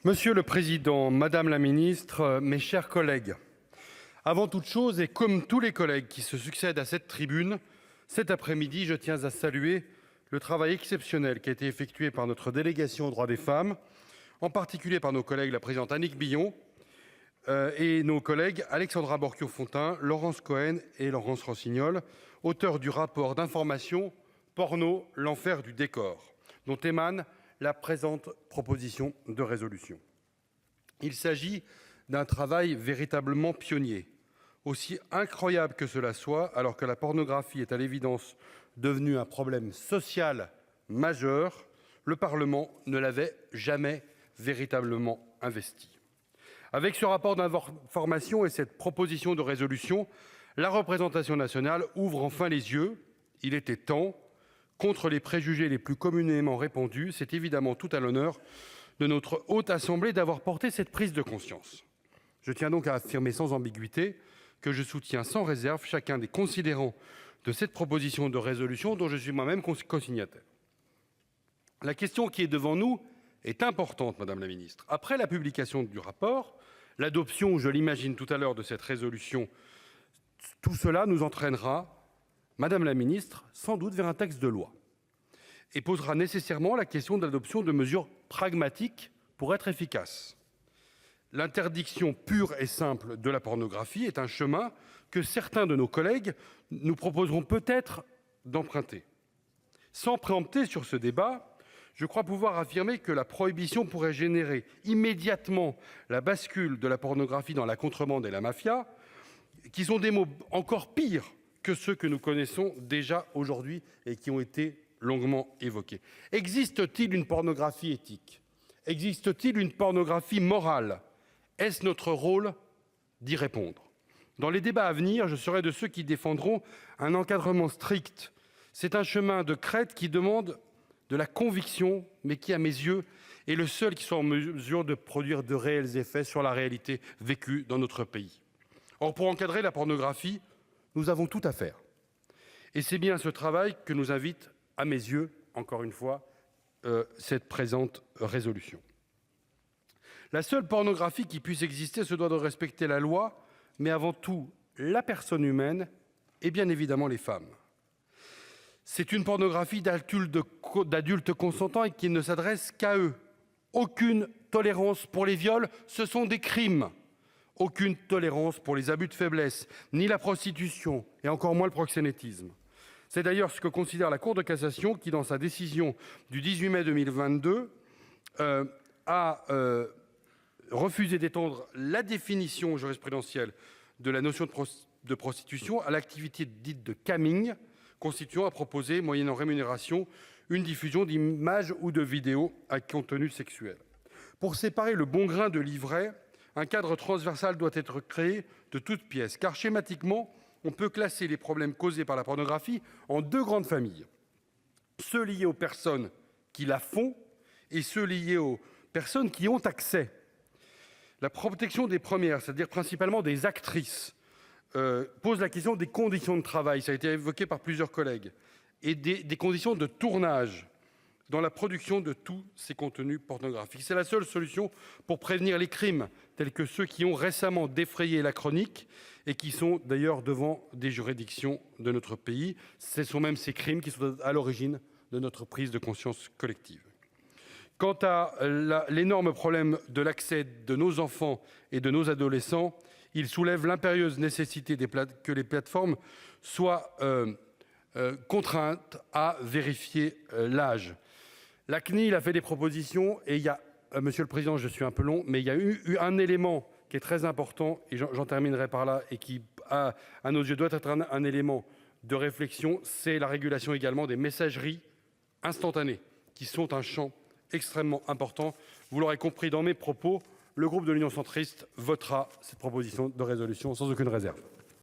Monsieur le Président, Madame la Ministre, mes chers collègues, avant toute chose et comme tous les collègues qui se succèdent à cette tribune, cet après-midi, je tiens à saluer le travail exceptionnel qui a été effectué par notre délégation aux droits des femmes, en particulier par nos collègues la présidente Annick Billon et nos collègues Alexandra Borchio-Fontimp, Laurence Cohen et Laurence Rossignol, auteurs du rapport d'information Porno, l'enfer du décor, dont émane la présente proposition de résolution. Il s'agit d'un travail véritablement pionnier, aussi incroyable que cela soit, alors que la pornographie est à l'évidence devenue un problème social majeur, le Parlement ne l'avait jamais véritablement investi. Avec ce rapport d'information et cette proposition de résolution, la représentation nationale ouvre enfin les yeux, il était temps, contre les préjugés les plus communément répandus. C'est évidemment tout à l'honneur de notre Haute Assemblée d'avoir porté cette prise de conscience. Je tiens donc à affirmer sans ambiguïté que je soutiens sans réserve chacun des considérants de cette proposition de résolution dont je suis moi-même co-signataire. La question qui est devant nous est importante, Madame la Ministre. Après la publication du rapport, l'adoption, je l'imagine tout à l'heure, de cette résolution, tout cela nous entraînera, Madame la Ministre, sans doute vers un texte de loi et posera nécessairement la question de l'adoption de mesures pragmatiques pour être efficaces. L'interdiction pure et simple de la pornographie est un chemin que certains de nos collègues nous proposeront peut-être d'emprunter. Sans préempter sur ce débat, je crois pouvoir affirmer que la prohibition pourrait générer immédiatement la bascule de la pornographie dans la contrebande et la mafia, qui sont des mots encore pires que ceux que nous connaissons déjà aujourd'hui et qui ont été longuement évoqués. Existe-t-il une pornographie éthique? Existe-t-il une pornographie morale? Est-ce notre rôle d'y répondre? Dans les débats à venir, je serai de ceux qui défendront un encadrement strict. C'est un chemin de crête qui demande de la conviction, mais qui, à mes yeux, est le seul qui soit en mesure de produire de réels effets sur la réalité vécue dans notre pays. Or, pour encadrer la pornographie, nous avons tout à faire. Et c'est bien ce travail que nous invite, à mes yeux, encore une fois, cette présente résolution. La seule pornographie qui puisse exister se doit de respecter la loi, mais avant tout la personne humaine et bien évidemment les femmes. C'est une pornographie d'adultes consentants et qui ne s'adresse qu'à eux. Aucune tolérance pour les viols, ce sont des crimes. Aucune tolérance pour les abus de faiblesse, ni la prostitution, et encore moins le proxénétisme. C'est d'ailleurs ce que considère la Cour de cassation qui, dans sa décision du 18 mai 2022, a refusé d'étendre la définition jurisprudentielle de la notion de prostitution à l'activité dite de camming, constituant à proposer, moyennant rémunération, une diffusion d'images ou de vidéos à contenu sexuel. Pour séparer le bon grain de l'ivraie, un cadre transversal doit être créé de toutes pièces, car schématiquement, on peut classer les problèmes causés par la pornographie en deux grandes familles. Ceux liés aux personnes qui la font et ceux liés aux personnes qui y ont accès. La protection des premières, c'est-à-dire principalement des actrices, pose la question des conditions de travail, ça a été évoqué par plusieurs collègues, et des conditions de tournage dans la production de tous ces contenus pornographiques. C'est la seule solution pour prévenir les crimes, tels que ceux qui ont récemment défrayé la chronique et qui sont d'ailleurs devant des juridictions de notre pays. Ce sont même ces crimes qui sont à l'origine de notre prise de conscience collective. Quant à l'énorme problème de l'accès de nos enfants et de nos adolescents, il soulève l'impérieuse nécessité que les plateformes soient contraintes à vérifier l'âge. La CNIL a fait des propositions et il y a, Monsieur le Président, je suis un peu long, mais il y a eu un élément qui est très important, et j'en terminerai par là, et qui, à nos yeux, doit être un élément de réflexion, c'est la régulation également des messageries instantanées, qui sont un champ extrêmement important. Vous l'aurez compris dans mes propos, le groupe de l'Union centriste votera cette proposition de résolution sans aucune réserve.